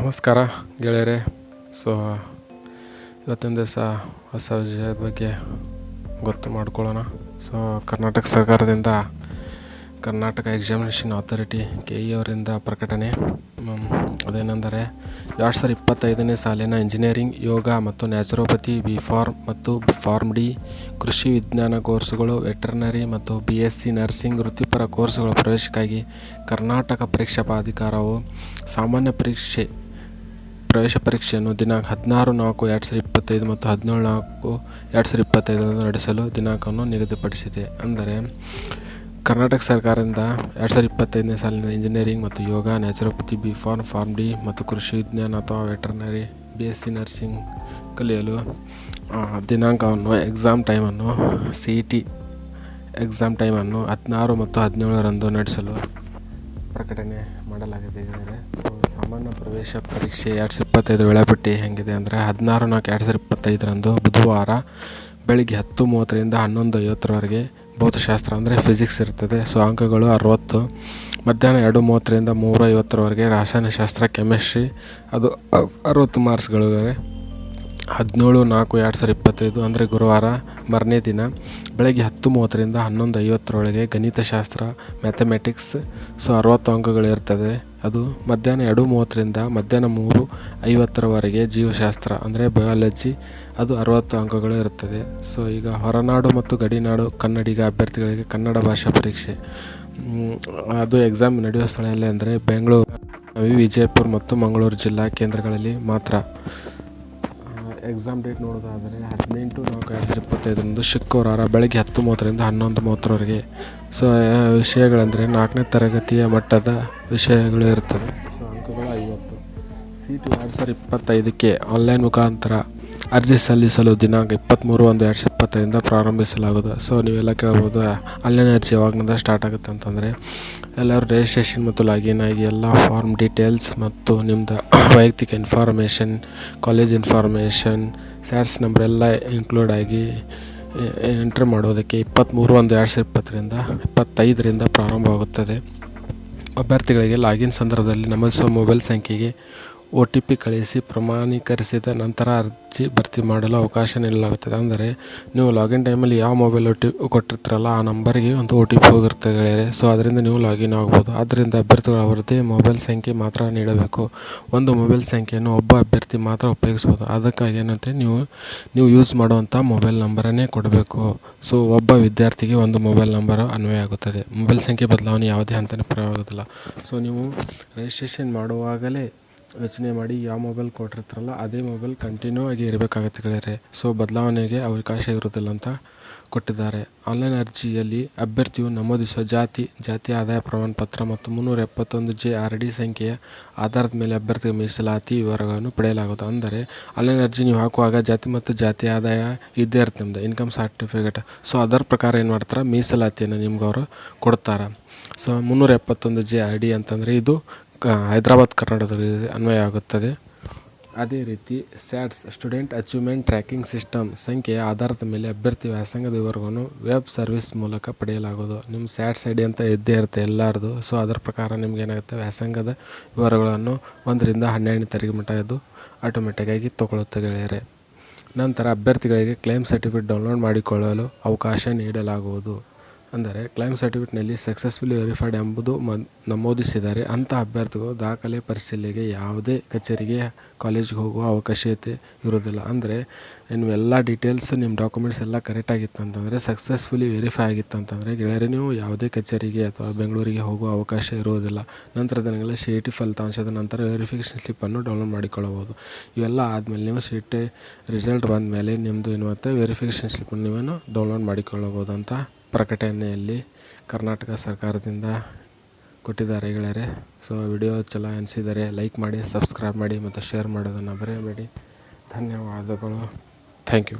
ನಮಸ್ಕಾರ ಗೆಳೆಯರೆ. ಸೊ ಇವತ್ತಿನ ದಿವಸ ಹೊಸ ವಿಷಯದ ಬಗ್ಗೆ ಗೊತ್ತು ಮಾಡ್ಕೊಳ್ಳೋಣ. ಸೊ ಕರ್ನಾಟಕ ಸರ್ಕಾರದಿಂದ ಕರ್ನಾಟಕ ಎಕ್ಸಾಮಿನೇಷನ್ ಅಥಾರಿಟಿ KE ಅವರಿಂದ ಪ್ರಕಟಣೆ. ಅದೇನೆಂದರೆ 2025ನೇ ಸಾಲಿನ ಇಂಜಿನಿಯರಿಂಗ್, ಯೋಗ ಮತ್ತು ನ್ಯಾಚುರೋಪತಿ, B.Pharm ಮತ್ತು Pharm.D ಕೃಷಿ ವಿಜ್ಞಾನ ಕೋರ್ಸುಗಳು, ವೆಟರ್ನರಿ ಮತ್ತು BSc ನರ್ಸಿಂಗ್ ವೃತ್ತಿಪರ ಕೋರ್ಸುಗಳ ಪ್ರವೇಶಕ್ಕಾಗಿ ಕರ್ನಾಟಕ ಪರೀಕ್ಷಾ ಪ್ರಾಧಿಕಾರವು ಸಾಮಾನ್ಯ ಪ್ರವೇಶ ಪರೀಕ್ಷೆಯನ್ನು ದಿನಾಂಕ 16/4/2025 ಮತ್ತು 17/4/2025 ನಡೆಸಲು ದಿನಾಂಕವನ್ನು ನಿಗದಿಪಡಿಸಿದೆ. ಅಂದರೆ ಕರ್ನಾಟಕ ಸರ್ಕಾರದಿಂದ 2025ನೇ ಸಾಲಿನ ಇಂಜಿನಿಯರಿಂಗ್ ಮತ್ತು ಯೋಗ, ನ್ಯಾಚುರೋಪತಿ, B.Pharm, Pharm.D ಮತ್ತು ಕೃಷಿ ವಿಜ್ಞಾನ ಅಥವಾ ವೆಟರ್ನರಿ, BSc ನರ್ಸಿಂಗ್ ಕಲಿಯಲು ದಿನಾಂಕವನ್ನು CET ಎಕ್ಸಾಮ್ ಟೈಮನ್ನು 16 ಮತ್ತು 17ರಂದು ನಡೆಸಲು ಪ್ರಕಟಣೆ ಮಾಡಲಾಗಿದೆ ಗೆಳೆಯರೆ. ಸೊ ಸಾಮಾನ್ಯ ಪ್ರವೇಶ ಪರೀಕ್ಷೆ 2025 ವೇಳಾಪಟ್ಟಿ ಹೆಂಗಿದೆ ಅಂದರೆ 16/4/2025ರಂದು ಬುಧವಾರ ಬೆಳಿಗ್ಗೆ 10:30ರಿಂದ 11:50ರವರೆಗೆ ಭೌತಶಾಸ್ತ್ರ ಅಂದರೆ ಫಿಸಿಕ್ಸ್ ಇರ್ತದೆ. ಸೊ ಅಂಕಗಳು 60. ಮಧ್ಯಾಹ್ನ 2:30ರಿಂದ 3:50ರವರೆಗೆ ರಾಸಾಯನಶಾಸ್ತ್ರ, ಕೆಮಿಸ್ಟ್ರಿ, ಅದು 60 ಮಾರ್ಕ್ಸ್ಗಳಿವೆ. 17/4/2025 ಅಂದರೆ ಗುರುವಾರ ಮಾರನೇ ದಿನ ಬೆಳಗ್ಗೆ 10:30ರಿಂದ 11:50ರೊಳಗೆ ಗಣಿತಶಾಸ್ತ್ರ, ಮ್ಯಾಥಮೆಟಿಕ್ಸ್. ಸೊ 60 ಅಂಕಗಳಿರ್ತದೆ. ಅದು ಮಧ್ಯಾಹ್ನ 2:30ರಿಂದ ಮಧ್ಯಾಹ್ನ 3:50ರವರೆಗೆ ಜೀವಶಾಸ್ತ್ರ ಅಂದರೆ ಬಯಾಲಜಿ, ಅದು 60 ಅಂಕಗಳು ಇರುತ್ತದೆ. ಸೊ ಈಗ ಹೊರನಾಡು ಮತ್ತು ಗಡಿನಾಡು ಕನ್ನಡಿಗ ಅಭ್ಯರ್ಥಿಗಳಿಗೆ ಕನ್ನಡ ಭಾಷಾ ಪರೀಕ್ಷೆ, ಅದು ಎಕ್ಸಾಮ್ ನಡೆಯುವ ಸ್ಥಳ ಎಲ್ಲಿ ಅಂದರೆ ಬೆಂಗಳೂರು, ವಿಜಯಪುರ ಮತ್ತು ಮಂಗಳೂರು ಜಿಲ್ಲಾ ಕೇಂದ್ರಗಳಲ್ಲಿ ಮಾತ್ರ. ಎಕ್ಸಾಮ್ ಡೇಟ್ ನೋಡೋದಾದರೆ 18/4/2025ರಂದು ಶುಕ್ರವಾರ ಬೆಳಗ್ಗೆ 10:30ರಿಂದ 11:30ರವರೆಗೆ. ಸೊ ವಿಷಯಗಳೆಂದರೆ 4ನೇ ತರಗತಿಯ ಮಟ್ಟದ ವಿಷಯಗಳು ಇರ್ತದೆ. ಸೊ ಅಂಕಗಳು 50. CET 2025ಕ್ಕೆ ಆನ್ಲೈನ್ ಮುಖಾಂತರ ಅರ್ಜಿ ಸಲ್ಲಿಸಲು ದಿನಾಂಕ 23/1/2025ರಿಂದ ಪ್ರಾರಂಭಿಸಲಾಗುವುದು. ಸೊ ನೀವೆಲ್ಲ ಕೇಳ್ಬೋದು, ಆನ್ಲೈನ್ ಅರ್ಜಿ ಯಾವಾಗಿನಿಂದ ಸ್ಟಾರ್ಟ್ ಆಗುತ್ತೆ ಅಂತಂದರೆ ಎಲ್ಲರೂ ರಿಜಿಸ್ಟ್ರೇಷನ್ ಮತ್ತು ಲಾಗಿನ್ ಆಗಿ ಎಲ್ಲ ಫಾರ್ಮ್ ಡೀಟೇಲ್ಸ್ ಮತ್ತು ನಿಮ್ಮದು ವೈಯಕ್ತಿಕ ಇನ್ಫಾರ್ಮೇಷನ್, ಕಾಲೇಜ್ ಇನ್ಫಾರ್ಮೇಷನ್, ಸ್ಯಾಟ್ಸ್ ನಂಬರ್ ಎಲ್ಲ ಇನ್ಕ್ಲೂಡ್ ಆಗಿ ಎಂಟ್ರಿ ಮಾಡೋದಕ್ಕೆ 23/1/2025ರಿಂದ 25ರಿಂದ ಪ್ರಾರಂಭವಾಗುತ್ತದೆ. ಅಭ್ಯರ್ಥಿಗಳಿಗೆ ಲಾಗಿನ್ ಸಂದರ್ಭದಲ್ಲಿ ನಮೂದಿಸುವ ಮೊಬೈಲ್ ಸಂಖ್ಯೆಗೆ OTP ಕಳಿಸಿ ಪ್ರಮಾಣೀಕರಿಸಿದ ನಂತರ ಅರ್ಜಿ ಭರ್ತಿ ಮಾಡಲು ಅವಕಾಶ ನೀಡಲಾಗುತ್ತದೆ. ಅಂದರೆ ನೀವು ಲಾಗಿನ್ ಟೈಮಲ್ಲಿ ಯಾವ ಮೊಬೈಲ್ ಕೊಟ್ಟಿರ್ತೀರಲ್ಲ ಆ ನಂಬರಿಗೆ ಒಂದು OTP ಹೋಗಿರ್ತದೆ ಗೆಳೆಯರೆ. ಸೊ ಅದರಿಂದ ನೀವು ಲಾಗಿನ್ ಆಗ್ಬೋದು. ಆದ್ದರಿಂದ ಅಭ್ಯರ್ಥಿಗಳು ಅವರದ್ದೇ ಮೊಬೈಲ್ ಸಂಖ್ಯೆ ಮಾತ್ರ ನೀಡಬೇಕು. ಒಂದು ಮೊಬೈಲ್ ಸಂಖ್ಯೆಯನ್ನು ಒಬ್ಬ ಅಭ್ಯರ್ಥಿ ಮಾತ್ರ ಉಪಯೋಗಿಸ್ಬೋದು. ಅದಕ್ಕಾಗಿ ಏನಂದರೆ ನೀವು ಯೂಸ್ ಮಾಡುವಂಥ ಮೊಬೈಲ್ ನಂಬರನ್ನೇ ಕೊಡಬೇಕು. ಸೊ ಒಬ್ಬ ವಿದ್ಯಾರ್ಥಿಗೆ ಒಂದು ಮೊಬೈಲ್ ನಂಬರ್ ಅನ್ವಯ ಆಗುತ್ತದೆ. ಮೊಬೈಲ್ ಸಂಖ್ಯೆ ಬದಲಾವಣೆ ಯಾವುದೇ ಹಂತನೇ ಪ್ರಯೋಗವಿಲ್ಲ. ಸೊ ನೀವು ರಿಜಿಸ್ಟ್ರೇಷನ್ ಮಾಡುವಾಗಲೇ ಯೋಚನೆ ಮಾಡಿ ಯಾವ ಮೊಬೈಲ್ ಕೊಟ್ಟಿರ್ತಾರಲ್ಲ ಅದೇ ಮೊಬೈಲ್ ಕಂಟಿನ್ಯೂ ಆಗಿ ಇರಬೇಕಾಗತ್ತೆ ಗೆಳೆಯರೆ. ಸೊ ಬದಲಾವಣೆಗೆ ಅವಕಾಶ ಇರುವುದಿಲ್ಲ ಅಂತ ಕೊಟ್ಟಿದ್ದಾರೆ. ಆನ್ಲೈನ್ ಅರ್ಜಿಯಲ್ಲಿ ಅಭ್ಯರ್ಥಿಯು ನಮೂದಿಸುವ ಜಾತಿ ಆದಾಯ ಪ್ರಮಾಣ ಪತ್ರ ಮತ್ತು 371J RD ಸಂಖ್ಯೆಯ ಆಧಾರದ ಮೇಲೆ ಅಭ್ಯರ್ಥಿಗೆ ಮೀಸಲಾತಿ ವಿವರಗಳನ್ನು ಪಡೆಯಲಾಗುವುದು. ಅಂದರೆ ಆನ್ಲೈನ್ ಅರ್ಜಿ ನೀವು ಹಾಕುವಾಗ ಜಾತಿ ಮತ್ತು ಜಾತಿ ಆದಾಯ ಇದ್ದೇ ಇರುತ್ತೆ, ನಿಮ್ಮದು ಇನ್ಕಮ್ ಸರ್ಟಿಫಿಕೇಟ್. ಸೊ ಅದರ ಪ್ರಕಾರ ಏನು ಮಾಡ್ತಾರೆ, ಮೀಸಲಾತಿಯನ್ನು ನಿಮ್ಗೆ ಅವರು ಕೊಡ್ತಾರೆ. ಸೊ 371J RD ಅಂತಂದರೆ ಇದು ಹೈದರಾಬಾದ್ ಕರ್ನಾಟಕದಲ್ಲಿ ಅನ್ವಯ ಆಗುತ್ತದೆ. ಅದೇ ರೀತಿ ಸ್ಯಾಟ್ಸ್ ಸ್ಟೂಡೆಂಟ್ ಅಚೀವ್ಮೆಂಟ್ ಟ್ರ್ಯಾಕಿಂಗ್ ಸಿಸ್ಟಮ್ ಸಂಖ್ಯೆಯ ಆಧಾರದ ಮೇಲೆ ಅಭ್ಯರ್ಥಿ ವ್ಯಾಸಂಗದ ವಿವರವನ್ನು ವೆಬ್ ಸರ್ವಿಸ್ ಮೂಲಕ ಪಡೆಯಲಾಗುವುದು. ನಿಮ್ಮ ಸ್ಯಾಟ್ಸ್ ID ಅಂತ ಇದ್ದೇ ಇರುತ್ತೆ ಎಲ್ಲರದು. ಸೊ ಅದರ ಪ್ರಕಾರ ನಿಮ್ಗೆ ಏನಾಗುತ್ತೆ, ವ್ಯಾಸಂಗದ ವಿವರಗಳನ್ನು 1ರಿಂದ 12ನೇ ತಾರೀಕು ಮಟ್ಟ ಇದು ಆಟೋಮೆಟಿಕ್ಕಾಗಿ ತೊಗೊಳುತ್ತೆ ಗೆಳೆಯರೆ. ನಂತರ ಅಭ್ಯರ್ಥಿಗಳಿಗೆ ಕ್ಲೈಮ್ ಸರ್ಟಿಫಿಕೇಟ್ ಡೌನ್ಲೋಡ್ ಮಾಡಿಕೊಳ್ಳಲು ಅವಕಾಶ ನೀಡಲಾಗುವುದು. ಅಂದರೆ ಕ್ಲೈಮ್ ಸರ್ಟಿಫಿಕೇಟ್ನಲ್ಲಿ ಸಕ್ಸಸ್ಫುಲಿ ವೆರಿಫೈಡ್ ಎಂಬುದು ನಮೂದಿಸಿದರೆ ಅಂಥ ಅಭ್ಯರ್ಥಿಗಳು ದಾಖಲೆ ಪರಿಶೀಲನೆಗೆ ಯಾವುದೇ ಕಚೇರಿಗೆ, ಕಾಲೇಜಿಗೆ ಹೋಗುವ ಅವಶ್ಯಕತೆ ಇರುವುದಿಲ್ಲ. ಅಂದರೆ ಎಲ್ಲ ಡೀಟೇಲ್ಸ್ ನಿಮ್ಮ ಡಾಕ್ಯುಮೆಂಟ್ಸ್ ಎಲ್ಲ ಕರೆಕ್ಟಾಗಿತ್ತಂತಂದರೆ, ಸಕ್ಸಸ್ಫುಲಿ ವೆರಿಫೈ ಆಗಿತ್ತಂತಂದರೆ ಗೆಳೆಯರೆ ನೀವು ಯಾವುದೇ ಕಚೇರಿಗೆ ಅಥವಾ ಬೆಂಗಳೂರಿಗೆ ಹೋಗುವ ಅವಕಾಶ ಇರುವುದಿಲ್ಲ. ನಂತರ ದಿನಗಳಲ್ಲಿ CET ಫಲಿತಾಂಶದ ನಂತರ ವೆರಿಫಿಕೇಷನ್ ಸ್ಲಿಪ್ಪನ್ನು ಡೌನ್ಲೋಡ್ ಮಾಡಿಕೊಳ್ಳಬಹುದು. ಇವೆಲ್ಲ ಆದಮೇಲೆ ನೀವು CET ರಿಸಲ್ಟ್ ಬಂದ ಮೇಲೆ ನಿಮ್ಮದು ಏನು ಮತ್ತು ವೆರಿಫಿಕೇಷನ್ ಸ್ಲಿಪ್ಪನ್ನು ನೀವೇನು ಡೌನ್ಲೋಡ್ ಮಾಡಿಕೊಳ್ಳಬಹುದು ಅಂತ ಪ್ರಕಟಣೆಯಲ್ಲಿ ಕರ್ನಾಟಕ ಸರ್ಕಾರದಿಂದ ಕೊಟ್ಟಿದ್ದಾರೆ ಗೆಳೆಯರೆ. ಸೊ ವಿಡಿಯೋ ಚಲೋ ಅನಿಸಿದರೆ ಲೈಕ್ ಮಾಡಿ, ಸಬ್ಸ್ಕ್ರೈಬ್ ಮಾಡಿ ಮತ್ತು ಶೇರ್ ಮಾಡೋದನ್ನು ಮರೆಯಬೇಡಿ. ಧನ್ಯವಾದಗಳು. Thank you.